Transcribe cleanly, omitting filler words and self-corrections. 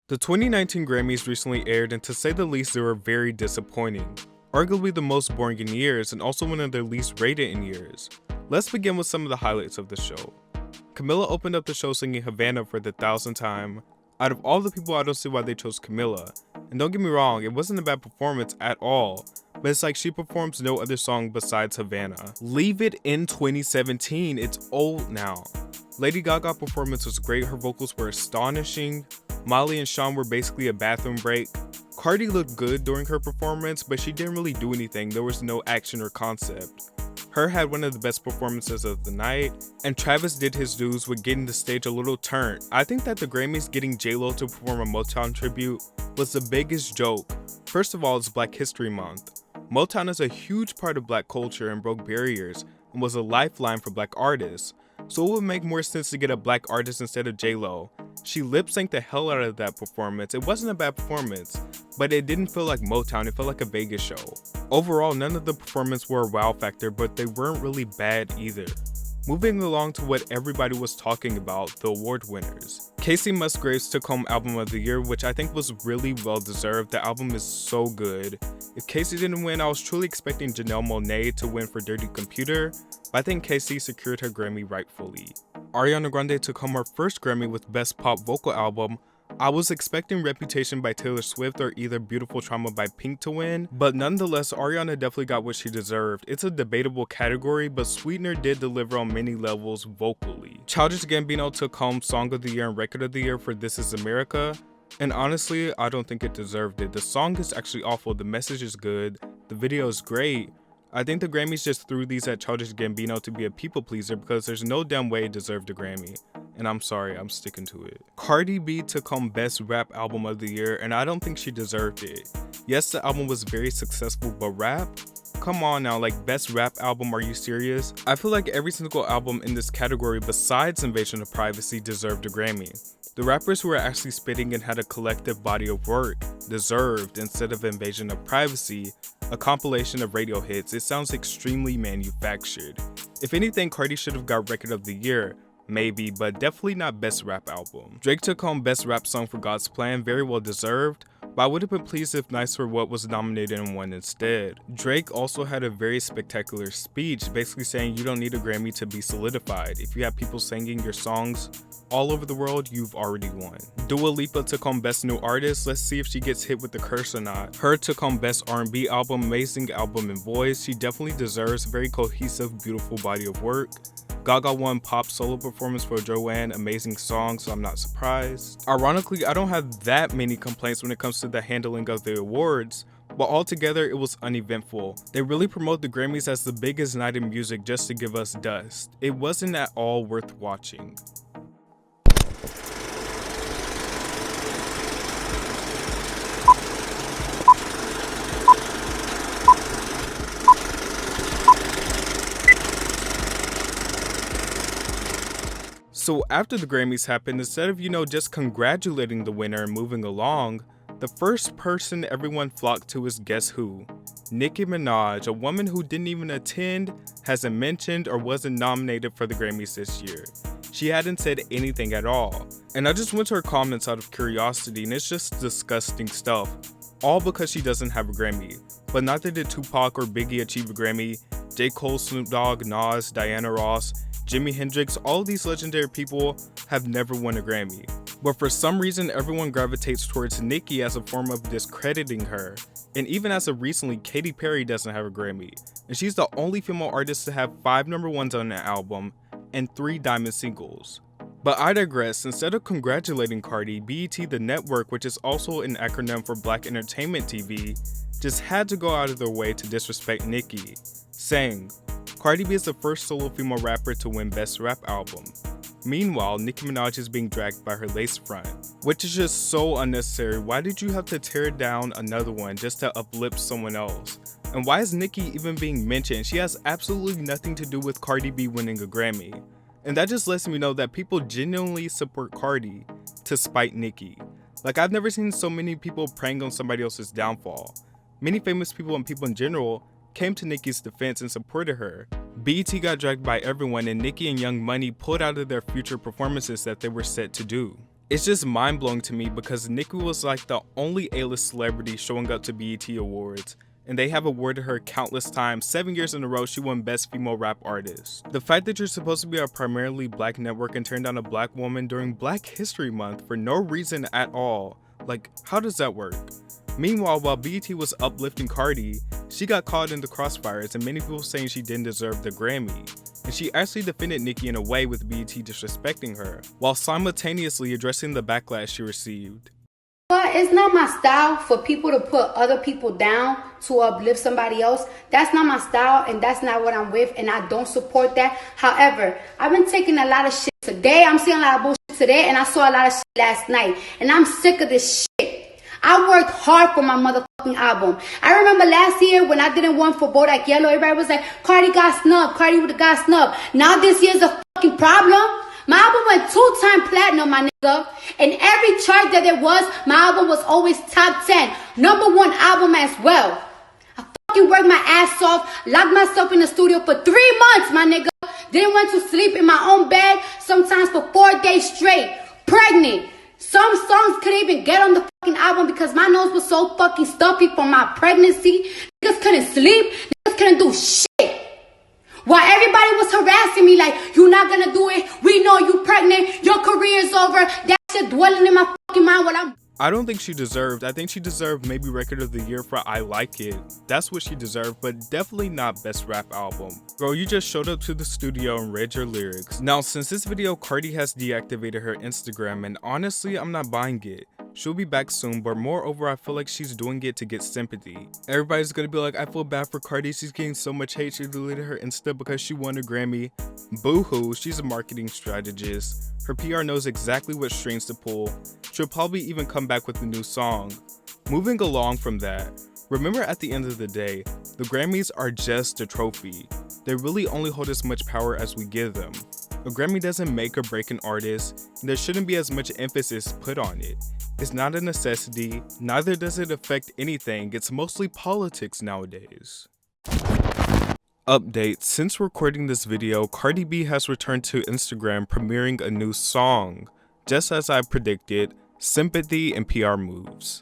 The 2019 Grammys recently aired, and to say the least, they were very disappointing. Arguably the most boring in years, and also one of their least rated in years. Let's begin with some of the highlights of the show. Camila opened up the show singing Havana for the 1000th time. Out of all the people, I don't see why they chose Camila. And don't get me wrong, it wasn't a bad performance at all, but it's like she performs no other song besides Havana. Leave It in 2017, it's old now. Lady Gaga's performance was great, her vocals were astonishing. Molly and Sean were basically a bathroom break. Cardi looked good during her performance, but she didn't really do anything, there was no action or concept. H.E.R had one of the best performances of the night, and Travis did his dues with getting the stage a little turned. I think that the Grammys getting J.Lo to perform a Motown tribute was the biggest joke. First of all, it's Black History Month. Motown is a huge part of Black culture and broke barriers, and was a lifeline for Black artists. So it would make more sense to get a Black artist instead of J.Lo. She lip-synced the hell out of that performance. It wasn't a bad performance, but it didn't feel like Motown, it felt like a Vegas show. Overall, none of the performances were a wow factor, but they weren't really bad either. Moving along to what everybody was talking about, the award winners. Casey Musgraves took home Album of the Year, which I think was really well deserved. The album is so good. If Casey didn't win, I was truly expecting Janelle Monáe to win for Dirty Computer, but I think Casey secured her Grammy rightfully. Ariana Grande took home her first Grammy with Best Pop Vocal Album. I was expecting Reputation by Taylor Swift or either Beautiful Trauma by Pink to win, but nonetheless, Ariana definitely got what she deserved. It's a debatable category, but Sweetener did deliver on many levels vocally. Childish Gambino took home Song of the Year and Record of the Year for This Is America, and honestly, I don't think it deserved it. The song is actually awful, the message is good, the video is great. I think the Grammys just threw these at Childish Gambino to be a people pleaser because there's no damn way it deserved a Grammy. And I'm sorry, I'm sticking to it. Cardi B took home Best Rap Album of the Year, and I don't think she deserved it. Yes, the album was very successful, but rap? Come on now, like Best Rap Album, are you serious? I feel like every single album in this category besides Invasion of Privacy deserved a Grammy. The rappers who were actually spitting and had a collective body of work deserved, instead of Invasion of Privacy, a compilation of radio hits. It sounds extremely manufactured. If anything, Cardi should have got Record of the Year, maybe, but definitely not Best Rap Album. Drake took home Best Rap Song for God's Plan, very well deserved, but I would have been pleased if Nice for What was nominated and won instead. Drake also had a very spectacular speech, basically saying you don't need a Grammy to be solidified. If you have people singing your songs all over the world, you've already won. Dua Lipa took home Best New Artist. Let's see if she gets hit with the curse or not. H.E.R took home Best R&B Album, amazing album and voice. She definitely deserves a very cohesive, beautiful body of work. Gaga won Pop Solo Performance for Joanne, amazing song, so I'm not surprised. Ironically, I don't have that many complaints when it comes to the handling of the awards, but altogether it was uneventful. They really promote the Grammys as the biggest night in music just to give us dust. It wasn't at all worth watching. So after the Grammys happened, instead of, just congratulating the winner and moving along, the first person everyone flocked to is guess who? Nicki Minaj, a woman who didn't even attend, hasn't mentioned, or wasn't nominated for the Grammys this year. She hadn't said anything at all. And I just went to her comments out of curiosity, and it's just disgusting stuff. All because she doesn't have a Grammy. But neither did Tupac or Biggie achieve a Grammy. J. Cole, Snoop Dogg, Nas, Diana Ross, Jimi Hendrix, all of these legendary people have never won a Grammy. But for some reason, everyone gravitates towards Nicki as a form of discrediting her. And even as of recently, Katy Perry doesn't have a Grammy. And she's the only female artist to have 5 number ones on an album and 3 diamond singles. But I digress. Instead of congratulating Cardi, BET The Network, which is also an acronym for Black Entertainment TV, just had to go out of their way to disrespect Nicki, saying, Cardi B is the first solo female rapper to win Best Rap Album. Meanwhile, Nicki Minaj is being dragged by her lace front, which is just so unnecessary. Why did you have to tear down another one just to uplift someone else? And why is Nicki even being mentioned? She has absolutely nothing to do with Cardi B winning a Grammy. And that just lets me know that people genuinely support Cardi to spite Nicki. Like, I've never seen so many people preying on somebody else's downfall. Many famous people and people in general came to Nicki's defense and supported her. BET got dragged by everyone, and Nicki and Young Money pulled out of their future performances that they were set to do. It's just mind-blowing to me because Nicki was like the only A-list celebrity showing up to BET Awards, and they have awarded her countless times. 7 years in a row she won Best Female Rap Artist. The fact that you're supposed to be a primarily black network and turn down a black woman during Black History Month for no reason at all, like, how does that work? Meanwhile, while BET was uplifting Cardi, she got caught in the crossfires and many people saying she didn't deserve the Grammy. And she actually defended Nicki in a way with BET disrespecting her, while simultaneously addressing the backlash she received. But it's not my style for people to put other people down to uplift somebody else. That's not my style, and that's not what I'm with, and I don't support that. However, I've been taking a lot of shit today. I'm seeing a lot of bullshit today, and I saw a lot of shit last night. And I'm sick of this shit. I worked hard for my motherfucking album. I remember last year when I didn't want for Bodak Yellow, everybody was like, Cardi got snubbed, Cardi would've got snubbed. Now this year's a fucking problem. My album went 2-time platinum, my nigga. And every chart that there was, my album was always top 10. #1 album as well. I fucking worked my ass off, locked myself in the studio for 3 months, my nigga. Didn't want to sleep in my own bed, sometimes for 4 days straight. Pregnant. Some songs couldn't even get on the fucking album because my nose was so fucking stuffy from my pregnancy. Niggas couldn't sleep. Niggas couldn't do shit. While everybody was harassing me like, you're not gonna do it. We know you pregnant. Your career's over. That shit dwelling in my fucking mind while I don't think she deserved. I think she deserved maybe Record of the Year for I Like It. That's what she deserved, but definitely not Best Rap Album. Girl, you just showed up to the studio and read your lyrics. Now, since this video, Cardi has deactivated her Instagram, and honestly, I'm not buying it. She'll be back soon, but moreover, I feel like she's doing it to get sympathy. Everybody's gonna be like, I feel bad for Cardi, she's getting so much hate, she deleted her Insta because she won a Grammy. Boo-hoo, she's a marketing strategist. Her PR knows exactly what strings to pull. She'll probably even come back with a new song. Moving along from that, remember at the end of the day, the Grammys are just a trophy. They really only hold as much power as we give them. A Grammy doesn't make or break an artist, and there shouldn't be as much emphasis put on it. It's not a necessity, neither does it affect anything, it's mostly politics nowadays. Update: since recording this video, Cardi B has returned to Instagram premiering a new song. Just as I predicted, sympathy and PR moves.